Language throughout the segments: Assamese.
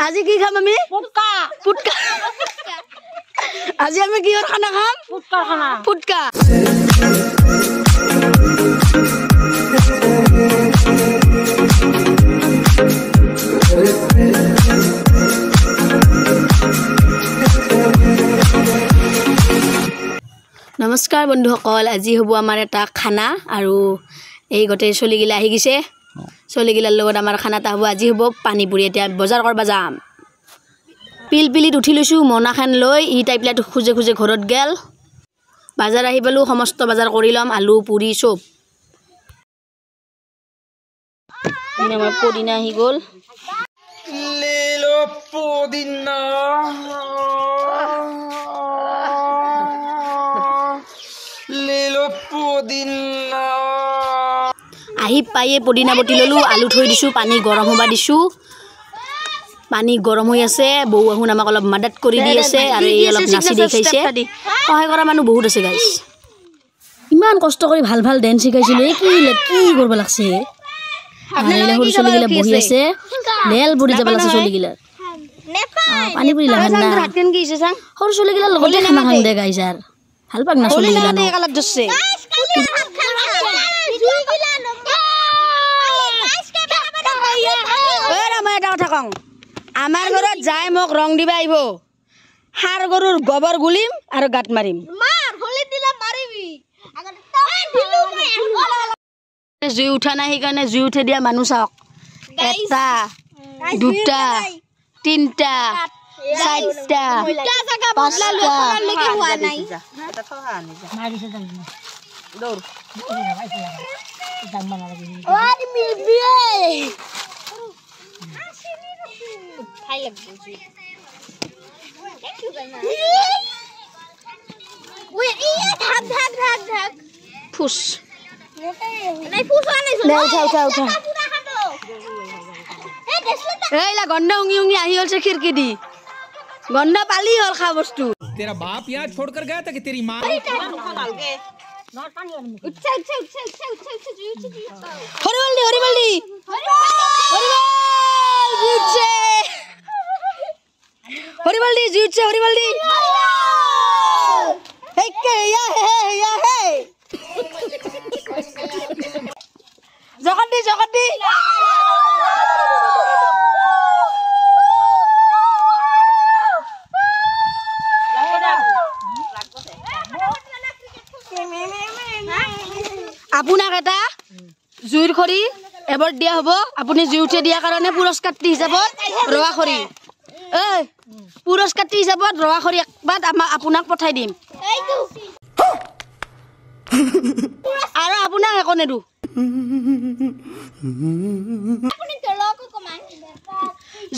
আজি কি খাম আমি পুটকা পুটকা আজি আমি কিহৰ খানা খাম পুটকা খানা পুটকা নমস্কাৰ বন্ধুসকল আজি হ'ব আমাৰ এটা খানা আৰু এই গটে চলিগিলা আহি গিছে চলিগিলাৰ লগত আমাৰ খানাটা হ'ব আজি হ'ব পানীপুৰি এতিয়া বজাৰ কৰবা যাম পিলপিলিত উঠি লৈছো মনাখান লৈ ই টাইপলাটো খুজে খুজে ঘৰত গেল বাজাৰ আহি পালো সমস্ত বাজাৰ কৰি লম আলু পুৰি সব ইনামা পদিনা আহি গল লেলো পদিনা লেলো পদিনা আহি পাইয়ে পদিনা বটি ললো আলু থৈ দিছো পানী গৰম হবা দিছো পানী গৰম হৈ আছে বৌ আহুন আমাক অলপ মদত কৰি দি আছে আৰু এই অলপ নাচি দেখাইছে সহায় কৰা মানুহ বহুত আছে গাইস ইমান কষ্ট কৰি ভাল ভাল ডান্স শিকাইছিল কি কৰিব লাগছে আপোনালোকে সৰু চলিগিলা বহি আছে লেল পৰি যাব লাগছে চলিগিলা পানী পৰি লাগা না হাতকেন কি হৈছে চাং সৰু চলিগিলা লগতে খানা খান দে গাইস আৰ ভাল পাক না চলিগিলা না একালত দছে আমাৰ ঘৰত যাই মোক ৰং দিবা আইব হাৰ গৰুৰ গোবৰ গুলিম আৰু গাত মাৰিম মাৰ হলি দিলা মাৰিবি আগতে দিলু জুই উঠা নাই সেইকাৰণে জুই উঠে দিয়া মানুহ চাওক এটা দুটা তিনটা চাৰিটা পাঁচটা লৈকে হোৱা নাই মাৰিছে দৌৰ জানবা নালাগে ওই মিলবি খাই লাগবো জি ওই ইয়া ঢাক ঢাক ঢাক ঢাক ফুস নাই ফুস আনি উঠা এই লা গন্ডা উঙি উঙি আহি হলছে খিড়কি দি গন্ডা পালি হল খা বস্তু तेरा बाप यहाँ छोड़कर गया था कि तेरी माँ হরিবলদি জিউছে হরিবলদি হেকে ইয়া হে জগন্দি আপোনাক এটা জুইৰ খৰি এবাৰ দিয়া হ'ব আপুনি জুই উঠে দিয়া কাৰণে পুৰস্কাৰটি হিচাপত ৰৱা খৰি এই পুৰস্কাৰটি হিচাপত ৰৱা খৰি একবাৰ আপোনাক পঠাই দিম আৰু আপোনাক একো নেদু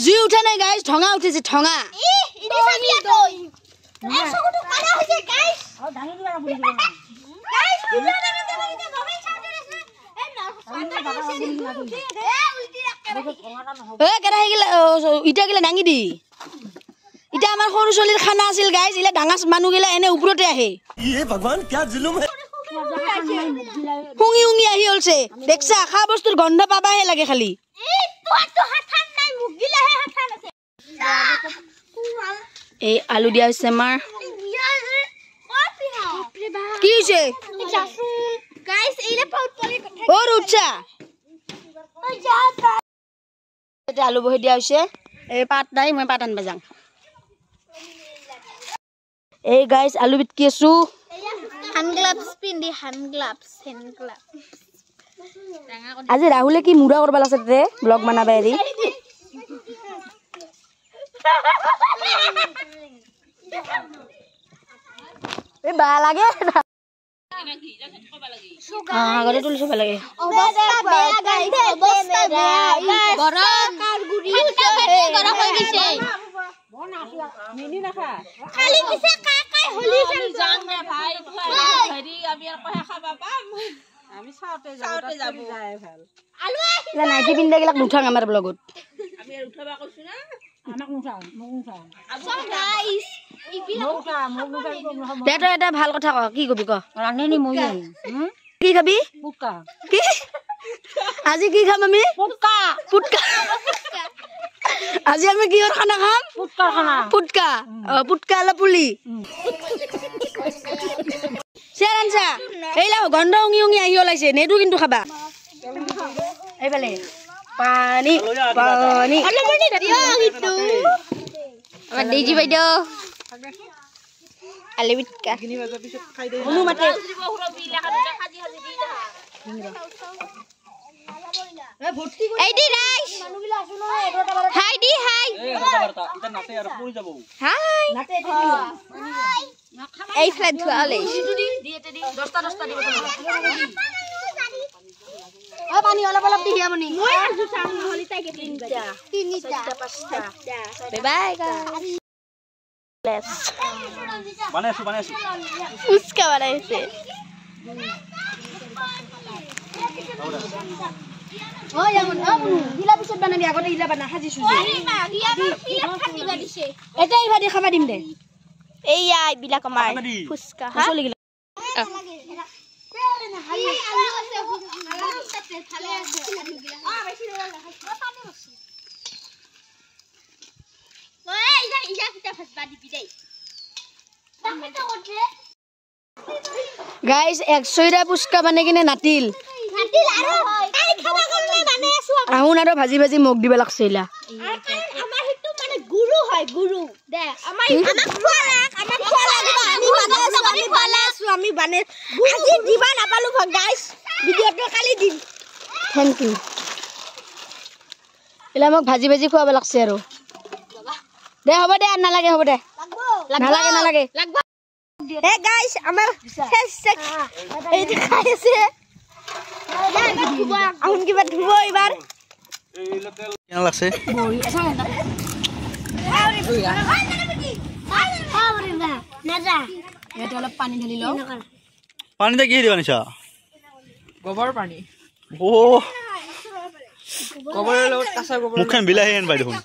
জুই উঠা নাই গাইজ ঠঙা উঠিছে ঠঙা ইটা গিলা ডাঙি দি ইটা আমাৰ সৰু চলিৰ খানা আছিল গাইজ ইলা ডাঙা মানুহ গিলা এনে ওপৰতে আহে হুঙি হুঙি আহি হলছে দেখছা খা বস্তুৰ গন্ধ পাবাহে লাগে খালি এই আলু দিয়া হৈছে আমাৰ কি হৈছে আলু বহি দিয়া হৈছে এই পাত নাই মই পাত আনবা যাম এই গাইজ আলু বিটকি আছো আজি ৰাহুলে কি মুড়া কৰবা লাগছে তাতে ব্লগ বনাবা এৰি এই বা লাগে আগতে তুলি চবা লাগে নাইটি পিন্ধা গিলাক নুঠাং আমাৰ ব্লগত এটা ভাল কথা ক কি কবি ক ৰান্ধনি মই কি খাবি পুটকা কি আজি কি খাম আমি পুটকা পুটকা আজি আমি কিহৰ খানা খাম পুটকা পুটকা আলা পুলি চেৰানছা এইলা গন্ধ উঙি উঙি আহি ওলাইছে নেদু কিন্তু খাবা এইফালে পানী পানী আমাৰ দেজি বাইদেউ আলি বিটকা অনু মাতে এই দি রাইস হাই দি হাই এটা নাতে আর পড়ি যাব হাই নাতে এই ফ্ল্যাট ধুয়ালে দিয়েতে দি 10টা দিব ও পানি অলপ অলপ দি দিয়াবনি মই আজু চাং নহলি তাইকে তিনটা 5টা বাই বাই গাইস বানাইছো ফুচকা বানাইছে ও ইয়ামন ইলা পিছত বানাবি আগতে ইলা বানা হাজিছো আরে মা ইয়া পিলাত খাদিবা দিছে এটাই ভাদি খাবা দিম দে এই আই বিলা কমাই ফুচকা হা চলি গিলা হাই আলু আছে আলু সাথে থালে আছে বেশি পানি বসে ওই ইয়া কিটা ফসবা দিবি দেই তাকটা করছে গাইস 100টা ফুচকা বানে কিনে নাতিল আৰু আই খাবা গলনে বানে আছো আহুন আৰু ভাজি ভাজি মোক দিবা লাগছিলা আমাৰ হিটো মানে গুৰু হয় গুৰু দে আমাৰ খোৱা আছো আমি বানে আজি দিবা নাপালো গাইস ভিডিওটো কালি দিম থ্যাংক ইউ এলা মোক ভাজি ভাজি খোৱাব লাগছে আৰু দে হ'ব দে নালাগে হ'ব দে নালাগে Hey guys, আমার হেডসেট এই দেখাই আছে আহুন কিবা ধুবো এবার কেন লাগছে বই আছা না আরে না নাজা এটা অলপ পানী ঢালি লও পানীতে কি দিবা নিছা গোবৰ পানী ও গোবৰৰ লগত কাঁচা গোবৰ মুখখন বিলাহী আন বাই দেখোন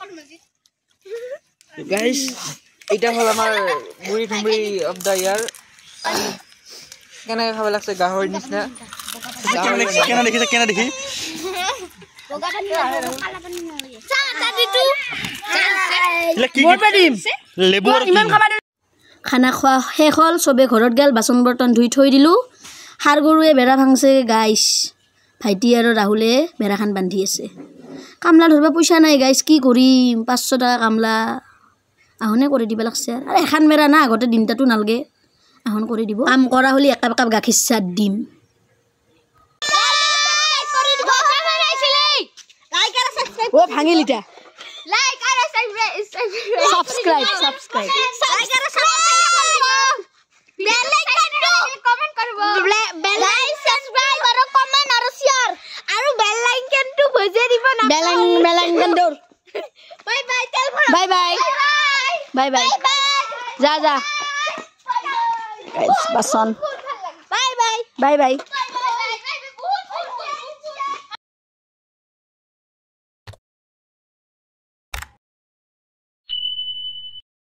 গাইস এটা হল আমাৰ মুড়ি ঠুমড়ি অফ দা ইয়াৰ কেনে খাব লাগছে গাহৰি নিচিনা কেনা দেখি খানা খোৱা শেষ হ'ল চবে ঘৰত গেল বাচন বৰ্তন ধুই থৈ দিলো হাৰ গৰুৱে বেৰা ভাঙছে গাইছ ভাইটি আৰু ৰাহুলে বেৰাখান বান্ধি আছে কামলা ধৰবা পইচা নাই গাইছ কি কৰিম 500 টাকা কামলা আহনে কৰি দিবা লাগছে আৰু এখন মেৰা না আগতে দিনটাটো নালগে আহন কৰি দিব কাম কৰা হলি এক কাপ গাখীৰ চাহ দিম ও ভাঙিল ইটা লাইক আৰু সাবস্ক্ৰাইব লাইক আৰু বেল আইকনটো কমেন্ট কৰিব বেল সাবস্ক্ৰাইব আৰু কমেন্ট আৰু শেয়াৰ আৰু বেল আইকনটো বজাই দিব না বেল আইকন দৌৰ বাই বাই তেল ভৰা বাই বাই বাই বাই যা গাইস বাসন বাই বাই বাই বাই